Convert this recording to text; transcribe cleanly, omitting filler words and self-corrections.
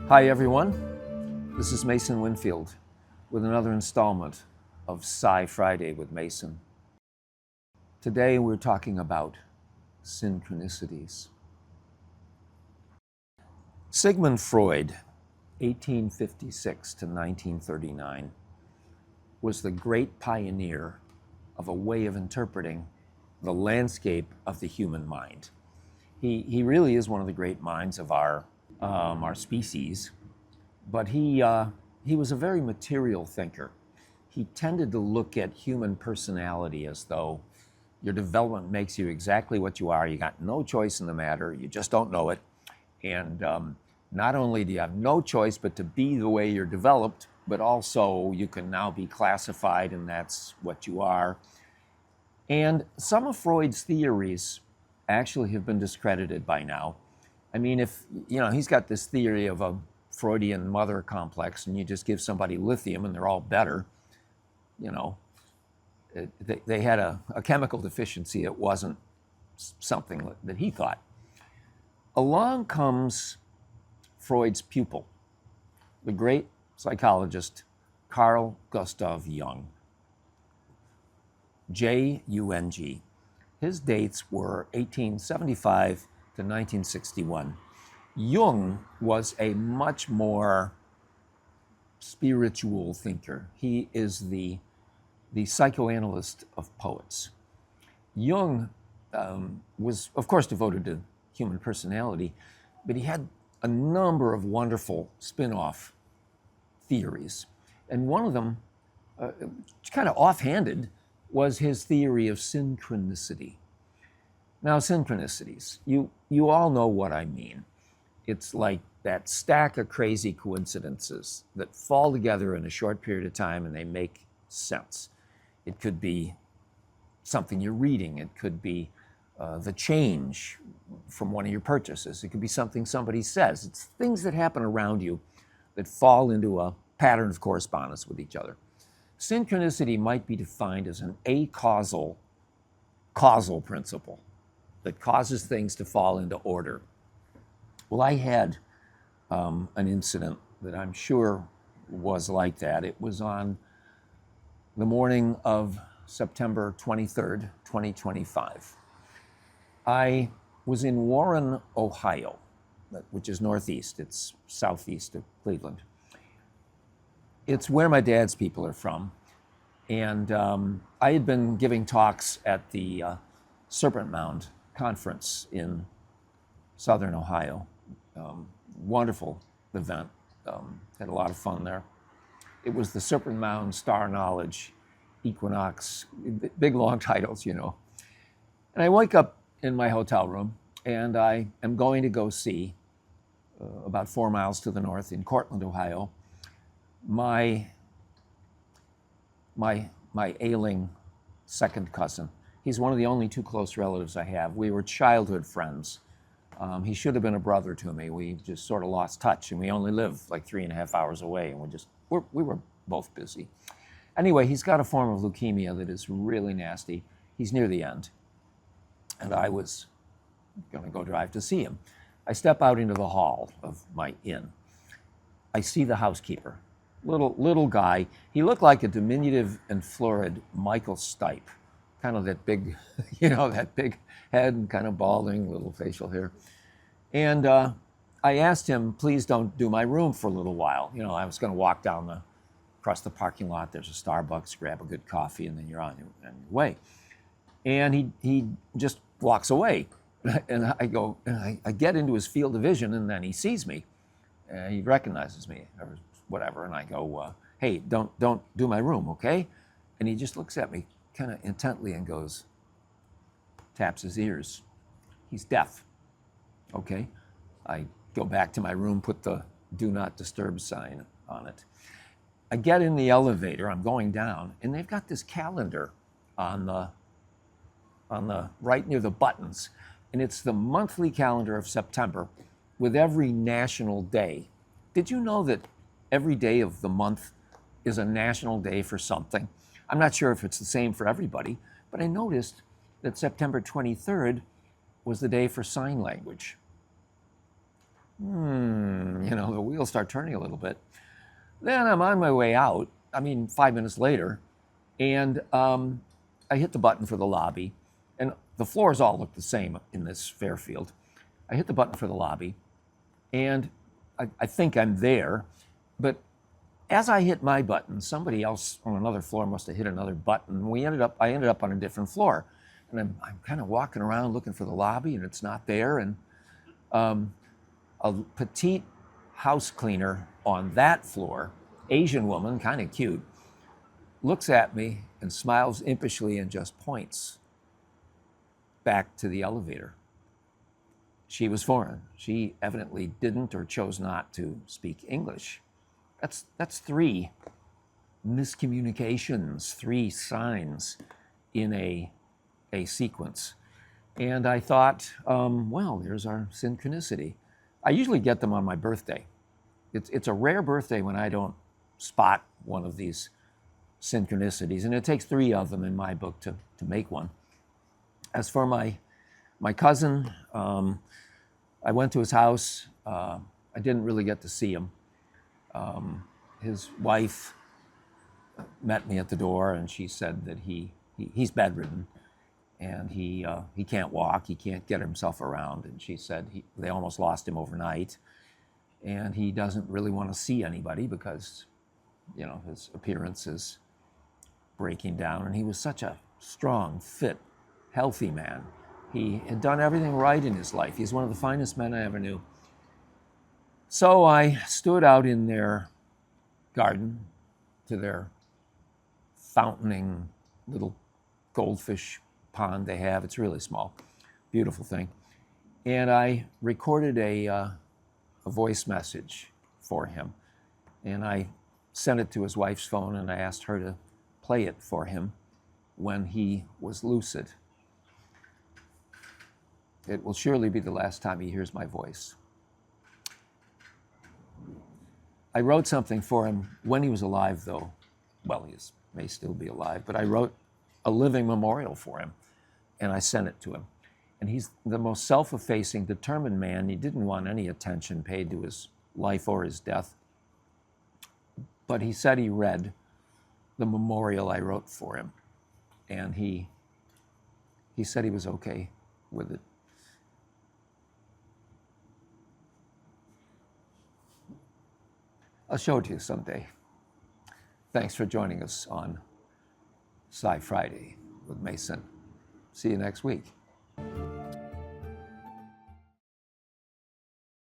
Hi everyone, this is Mason Winfield with another installment of Psi-Friday with Mason. Today we're talking about synchronicities. Sigmund Freud, 1856 to 1939, was the great pioneer of a way of interpreting the landscape of the human mind. He really is one of the great minds of our species, but he was a very material thinker. He tended to look at human personality as though your development makes you exactly what you are. You got no choice in the matter. You just don't know it. And not only do you have no choice but to be the way you're developed, but also you can now be classified and that's what you are. And some of Freud's theories actually have been discredited by now. I mean, if, he's got this theory of a Freudian mother complex and you just give somebody lithium and they're all better, they had a chemical deficiency. It wasn't something that he thought. Along comes Freud's pupil, the great psychologist Carl Gustav Jung, J-U-N-G. His dates were 1875 to 1961. Jung was a much more spiritual thinker. He is the psychoanalyst of poets. Jung was, of course, devoted to human personality, but he had a number of wonderful spin-off theories. And one of them, kind of offhanded, was his theory of synchronicity. Now, synchronicities, you all know what I mean. It's like that stack of crazy coincidences that fall together in a short period of time and they make sense. It could be something you're reading. It could be the change from one of your purchases. It could be something somebody says. It's things that happen around you that fall into a pattern of correspondence with each other. Synchronicity might be defined as an acausal causal principle that causes things to fall into order. Well, I had an incident that I'm sure was like that. It was on the morning of September 23rd, 2025. I was in Warren, Ohio, which is northeast. It's southeast of Cleveland. It's where my dad's people are from. And I had been giving talks at the Serpent Mound conference in southern Ohio. Wonderful event. Had a lot of fun there. It was the Serpent Mound Star Knowledge Equinox, big long titles, And I wake up in my hotel room and I am going to go see, about 4 miles to the north in Cortland, Ohio, my ailing second cousin. He's one of the only 2 close relatives I have. We were childhood friends. He should have been a brother to me. We just sort of lost touch, and we only live like 3.5 hours away, and we were both busy. Anyway, he's got a form of leukemia that is really nasty. He's near the end, and I was going to go drive to see him. I step out into the hall of my inn. I see the housekeeper. Little guy. He looked like a diminutive and florid Michael Stipe, kind of that big, that big head and kind of balding, little facial hair. And I asked him, please don't do my room for a little while. I was going to walk across the parking lot. There's a Starbucks, grab a good coffee, and then you're on your way. And he just walks away. And I go, and I get into his field of vision, and then he sees me. He recognizes me, or whatever, and I go, hey, don't do my room, okay? And he just looks at me kind of intently and goes, taps his ears. He's deaf, okay? I go back to my room, put the do not disturb sign on it. I get in the elevator, I'm going down, and they've got this calendar on the right near the buttons, and it's the monthly calendar of September with every national day. Did you know that every day of the month is a national day for something? I'm not sure if it's the same for everybody, but I noticed that September 23rd was the day for sign language. The wheels start turning a little bit. Then I'm on my way out, 5 minutes later, and I hit the button for the lobby, and the floors all look the same in this Fairfield. I hit the button for the lobby, and I think I'm there, but as I hit my button, somebody else on another floor must have hit another button. I ended up on a different floor, and I'm kind of walking around looking for the lobby, and it's not there. And a petite house cleaner on that floor, Asian woman, kind of cute, looks at me and smiles impishly and just points back to the elevator. She was foreign. She evidently didn't or chose not to speak English. That's 3 miscommunications, 3 signs in a sequence. And I thought, well, there's our synchronicity. I usually get them on my birthday. It's a rare birthday when I don't spot one of these synchronicities, and it takes 3 of them in my book to make one. As for my cousin, I went to his house. I didn't really get to see him. His wife met me at the door, and she said that he's bedridden, and he can't walk, he can't get himself around, and she said they almost lost him overnight, and he doesn't really want to see anybody because, his appearance is breaking down, and he was such a strong, fit, healthy man. He had done everything right in his life. He's one of the finest men I ever knew. So I stood out in their garden to their fountaining little goldfish pond they have. It's really small, beautiful thing. And I recorded a voice message for him. And I sent it to his wife's phone, and I asked her to play it for him when he was lucid. It will surely be the last time he hears my voice. I wrote something for him when he was alive, though. Well, he may still be alive, but I wrote a living memorial for him, and I sent it to him. And he's the most self-effacing, determined man. He didn't want any attention paid to his life or his death. But he said he read the memorial I wrote for him, and he said he was okay with it. I'll show it to you someday. Thanks for joining us on Psi-Friday with Mason. See you next week.